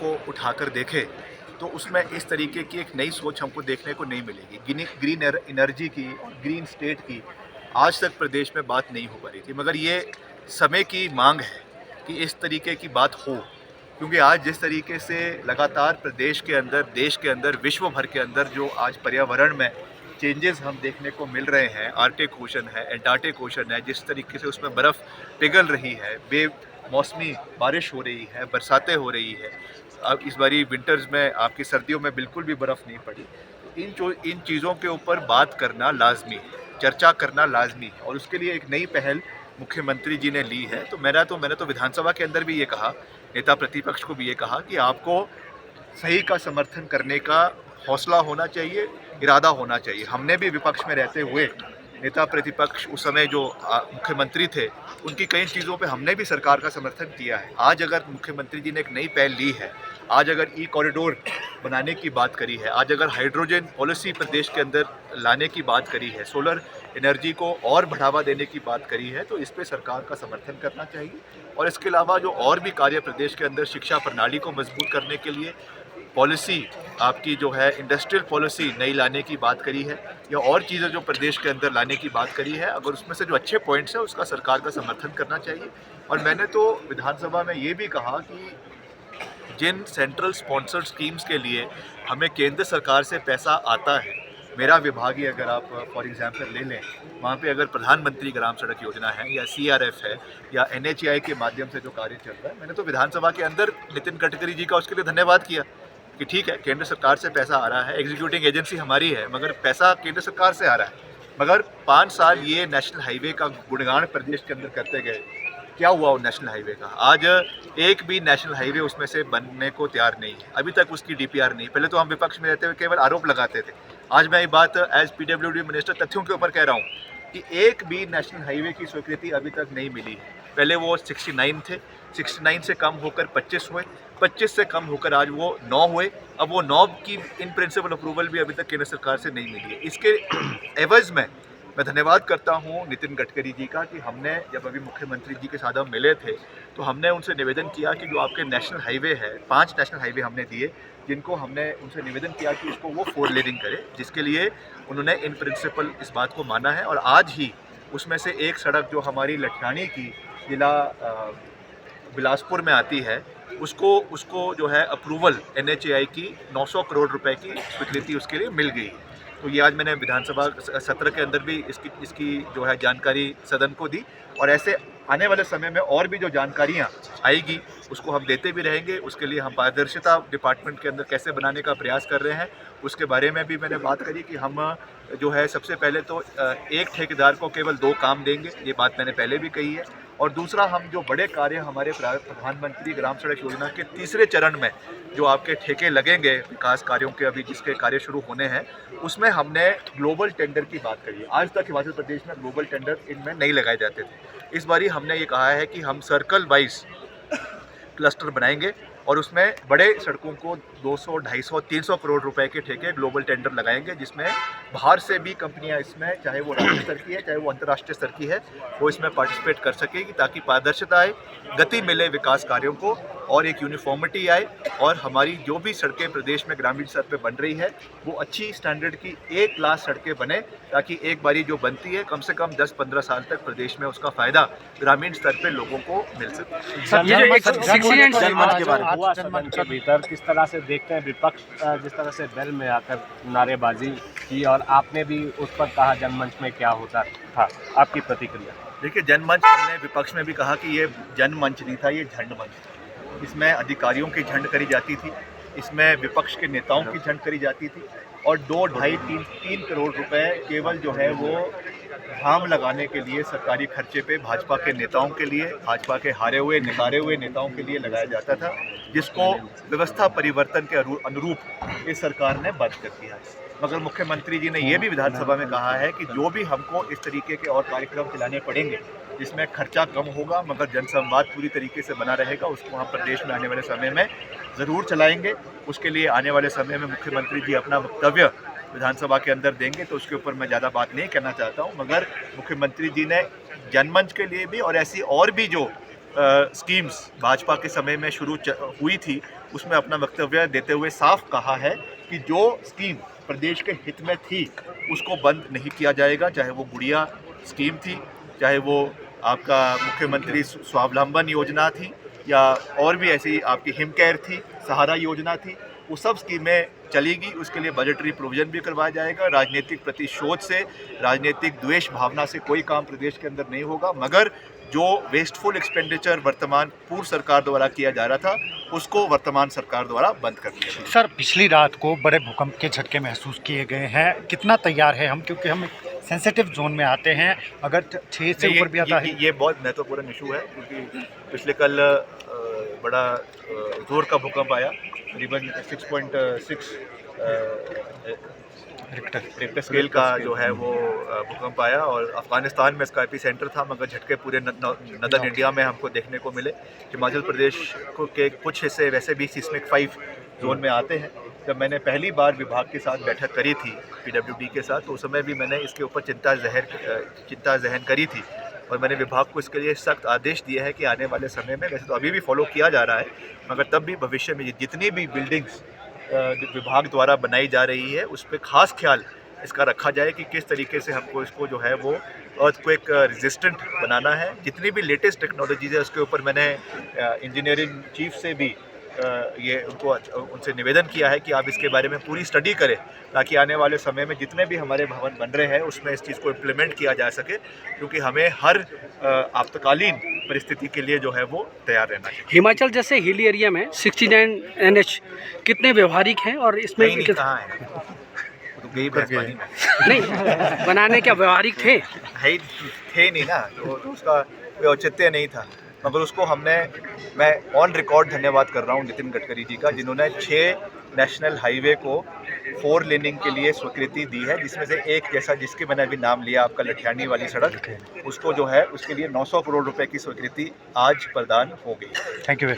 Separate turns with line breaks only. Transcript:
को उठाकर देखें तो उसमें इस तरीके की एक नई सोच हमको देखने को नहीं मिलेगी। ग्रीन एनर्जी की और ग्रीन स्टेट की आज तक प्रदेश में बात नहीं हो पा रही थी, मगर ये समय की मांग है कि इस तरीके की बात हो, क्योंकि आज जिस तरीके से लगातार प्रदेश के अंदर, देश के अंदर, विश्व भर के अंदर जो आज पर्यावरण में चेंजेस हम देखने को मिल रहे हैं, आर्कटिक ओशन है, एंटार्क्टिक ओशन है, जिस तरीके से उसमें बर्फ़ पिघल रही है, बेमौसमी बारिश हो रही है, बरसातें हो रही है। अब इस बारी विंटर्स में, आपकी सर्दियों में बिल्कुल भी बर्फ़ नहीं पड़ी। तो इन चीज़ों के ऊपर बात करना लाजमी है, चर्चा करना लाजमी है, और उसके लिए एक नई पहल मुख्यमंत्री जी ने ली है। तो मैंने तो विधानसभा के अंदर भी ये कहा, नेता प्रतिपक्ष को भी ये कहा कि आपको सही का समर्थन करने का हौसला होना चाहिए, इरादा होना चाहिए। हमने भी विपक्ष में रहते हुए, नेता प्रतिपक्ष उस समय जो मुख्यमंत्री थे, उनकी कई चीज़ों पे हमने भी सरकार का समर्थन किया है। आज अगर मुख्यमंत्री जी ने एक नई पहल ली है, आज अगर कॉरिडोर बनाने की बात करी है, आज अगर हाइड्रोजन पॉलिसी प्रदेश के अंदर लाने की बात करी है, सोलर एनर्जी को और बढ़ावा देने की बात करी है, तो इस पे सरकार का समर्थन करना चाहिए। और इसके अलावा जो और भी कार्य प्रदेश के अंदर शिक्षा प्रणाली को मजबूत करने के लिए पॉलिसी, आपकी जो है इंडस्ट्रियल पॉलिसी नई लाने की बात करी है, या और चीज़ें जो प्रदेश के अंदर लाने की बात करी है, अगर उसमें से जो अच्छे पॉइंट्स हैं उसका सरकार का समर्थन करना चाहिए। और मैंने तो विधानसभा में ये भी कहा कि जिन सेंट्रल स्पॉन्सर्ड स्कीम्स के लिए हमें केंद्र सरकार से पैसा आता है, मेरा विभाग ही अगर आप फॉर एग्जांपल ले लें, वहाँ पे अगर प्रधानमंत्री ग्राम सड़क योजना है, या CRF है, या NHAI के माध्यम से जो कार्य चल रहा है, मैंने तो विधानसभा के अंदर नितिन गडकरी जी का उसके लिए धन्यवाद किया कि ठीक है, केंद्र सरकार से पैसा आ रहा है, एग्जीक्यूटिंग एजेंसी हमारी है, मगर पैसा केंद्र सरकार से आ रहा है। मगर 5 साल ये नेशनल हाईवे का गुणगान प्रदेश के अंदर करते गए, क्या हुआ वो नेशनल हाईवे का? आज एक भी नेशनल हाईवे उसमें से बनने को तैयार नहीं है, अभी तक उसकी DPR नहीं। पहले तो हम विपक्ष में रहते हुए केवल आरोप लगाते थे, आज मैं ये बात एज PWD मिनिस्टर तथ्यों के ऊपर कह रहा हूँ कि एक भी नेशनल हाईवे की स्वीकृति अभी तक नहीं मिली है। पहले वो 69 थे, 69 से कम होकर 25 हुए, 25 से कम होकर आज वो 9 हुए। अब वो 9 की इन प्रिंसिपल अप्रूवल भी अभी तक केंद्र सरकार से नहीं मिली है। इसके एवज में मैं धन्यवाद करता हूं नितिन गडकरी जी का कि हमने जब अभी मुख्यमंत्री जी के साथ हम मिले थे, तो हमने उनसे निवेदन किया कि जो आपके नेशनल हाईवे है, 5 नेशनल हाईवे हमने दिए, जिनको हमने उनसे निवेदन किया कि उसको वो 4 लेनिंग करे, जिसके लिए उन्होंने इन प्रिंसिपल इस बात को माना है। और आज ही उसमें से एक सड़क जो हमारी लठियानी की जिला बिलासपुर में आती है, उसको जो है अप्रूवल NHAI की 900 करोड़ रुपए की स्वीकृति उसके लिए मिल गई है। तो ये आज मैंने विधानसभा सत्र के अंदर भी इसकी जो है जानकारी सदन को दी, और ऐसे आने वाले समय में और भी जो जानकारियाँ आएगी उसको हम देते भी रहेंगे। उसके लिए हम पारदर्शिता डिपार्टमेंट के अंदर कैसे बनाने का प्रयास कर रहे हैं, उसके बारे में भी मैंने बात करी कि हम जो है सबसे पहले तो एक ठेकेदार को केवल 2 काम देंगे, ये बात मैंने पहले भी कही है। और दूसरा, हम जो बड़े कार्य हमारे प्रधानमंत्री ग्राम सड़क योजना के तीसरे चरण में जो आपके ठेके लगेंगे विकास कार्यों के, अभी जिसके कार्य शुरू होने हैं, उसमें हमने ग्लोबल टेंडर की बात करी है। आज तक हिमाचल प्रदेश में ग्लोबल टेंडर इनमें नहीं लगाए जाते थे। इस बारी हमने ये कहा है कि हम सर्कल वाइज क्लस्टर बनाएंगे और उसमें बड़े सड़कों को 200, 250, 300 करोड़ रुपए के ठेके ग्लोबल टेंडर लगाएंगे, जिसमें बाहर से भी कंपनियां इसमें, चाहे वो राज्य स्तर की है चाहे वो अंतर्राष्ट्रीय स्तर की है, वो इसमें पार्टिसिपेट कर सकेगी, ताकि पारदर्शिता आए, गति मिले विकास कार्यों को, और एक यूनिफॉर्मिटी आए, और हमारी जो भी सड़कें प्रदेश में ग्रामीण स्तर पर बन रही है वो अच्छी स्टैंडर्ड की A क्लास सड़कें बने, ताकि एक बारी जो बनती है कम से कम 10-15 साल तक प्रदेश में उसका फायदा ग्रामीण स्तर पे लोगों को मिल सके।
सदन के भीतर किस तरह से देखते हैं, विपक्ष जिस तरह से बेल में आकर नारेबाजी की, और आपने भी उस पर कहा जनमंच में क्या होता था, आपकी प्रतिक्रिया?
देखिए, जनमंच, हमने विपक्ष में भी कहा कि ये जनमंच नहीं था, ये झंड मंच था। इसमें अधिकारियों की झंड करी जाती थी, इसमें विपक्ष के नेताओं की झंड करी जाती थी, और 2, 2.5, 3 करोड़ रुपए केवल जो है वो धाम लगाने के लिए सरकारी खर्चे पे भाजपा के नेताओं के लिए, भाजपा के हारे हुए नकारे हुए नेताओं के लिए लगाया जाता था, जिसको व्यवस्था परिवर्तन के अनुरूप इस सरकार ने बंद कर दिया है। मगर मुख्यमंत्री जी ने यह भी विधानसभा में कहा है कि जो भी हमको इस तरीके के और कार्यक्रम चलाने पड़ेंगे जिसमें खर्चा कम होगा मगर जनसंवाद पूरी तरीके से बना रहेगा, उसको हम प्रदेश में आने वाले समय में ज़रूर चलाएंगे। उसके लिए आने वाले समय में मुख्यमंत्री जी अपना वक्तव्य विधानसभा के अंदर देंगे, तो उसके ऊपर मैं ज़्यादा बात नहीं करना चाहता हूँ। मगर मुख्यमंत्री जी ने जनमंच के लिए भी और ऐसी और भी जो स्कीम्स भाजपा के समय में शुरू हुई थी, उसमें अपना वक्तव्य देते हुए साफ कहा है कि जो स्कीम प्रदेश के हित में थी उसको बंद नहीं किया जाएगा, चाहे वो गुड़िया स्कीम थी, चाहे वो आपका मुख्यमंत्री स्वावलंबन योजना थी, या और भी ऐसी आपकी हिमकेयर थी, सहारा योजना थी, वो सब स्कीमें चलेगी। उसके लिए बजटरी प्रोविजन भी करवाया जाएगा। राजनीतिक प्रतिशोध से, राजनीतिक द्वेष भावना से कोई काम प्रदेश के अंदर नहीं होगा, मगर जो वेस्टफुल एक्सपेंडिचर वर्तमान पूर्व सरकार द्वारा किया जा रहा था उसको वर्तमान सरकार द्वारा बंद कर दिया गया।
सर, पिछली रात को बड़े भूकंप के झटके महसूस किए गए हैं, कितना तैयार है हम, क्योंकि हम सेंसिटिव जोन में आते हैं, अगर 6 से ऊपर भी आता है।
ये बहुत महत्वपूर्ण इशू है, क्योंकि पिछले कल बड़ा जोर का भूकंप आया, करीबन 6.6 रिक्टर स्केल का जो है वो भूकंप आया, और अफगानिस्तान में इसका एपिसेंटर था, मगर झटके पूरे नदर्न इंडिया में हमको देखने को मिले। हिमाचल प्रदेश को के कुछ हिस्से वैसे भी सिस्मिक 5 जोन में आते हैं। जब मैंने पहली बार विभाग के साथ बैठक करी थी PWD के साथ, तो उस समय भी मैंने इसके ऊपर चिंता जहन करी थी, और मैंने विभाग को इसके लिए सख्त आदेश दिए हैं कि आने वाले समय में, वैसे तो अभी भी फॉलो किया जा रहा है, मगर तब भी भविष्य में जितनी भी बिल्डिंग्स विभाग द्वारा बनाई जा रही है उस पर खास ख्याल इसका रखा जाए कि किस तरीके से हमको इसको जो है वो अर्थक्वेक रेजिस्टेंट बनाना है। जितनी भी लेटेस्ट टेक्नोलॉजीज है उसके ऊपर मैंने इंजीनियरिंग चीफ से भी उनसे निवेदन किया है कि आप इसके बारे में पूरी स्टडी करें, ताकि आने वाले समय में जितने भी हमारे भवन बन रहे हैं उसमें इस चीज़ को इम्प्लीमेंट किया जा सके, क्योंकि हमें हर आपातकालीन परिस्थिति के लिए जो है वो तैयार रहना चाहिए।
हिमाचल जैसे हिली एरिया में 69 NH कितने व्यवहारिक हैं, और इसमें
नहीं कहाँ है, वो तो गई बर्फबारी में।
नहीं बनाने क्या व्यवहारिक थे?
थे नहीं ना, तो उसका कोई औचित्य नहीं था, मगर उसको मैं ऑन रिकॉर्ड धन्यवाद कर रहा हूँ नितिन गडकरी जी का, जिन्होंने 6 नेशनल हाईवे को 4 लेनिंग के लिए स्वीकृति दी है, जिसमें से एक जैसा जिसके मैंने अभी नाम लिया आपका लठियानी वाली सड़क, उसको जो है उसके लिए 900 करोड़ रुपए की स्वीकृति आज प्रदान हो गई।
Thank you.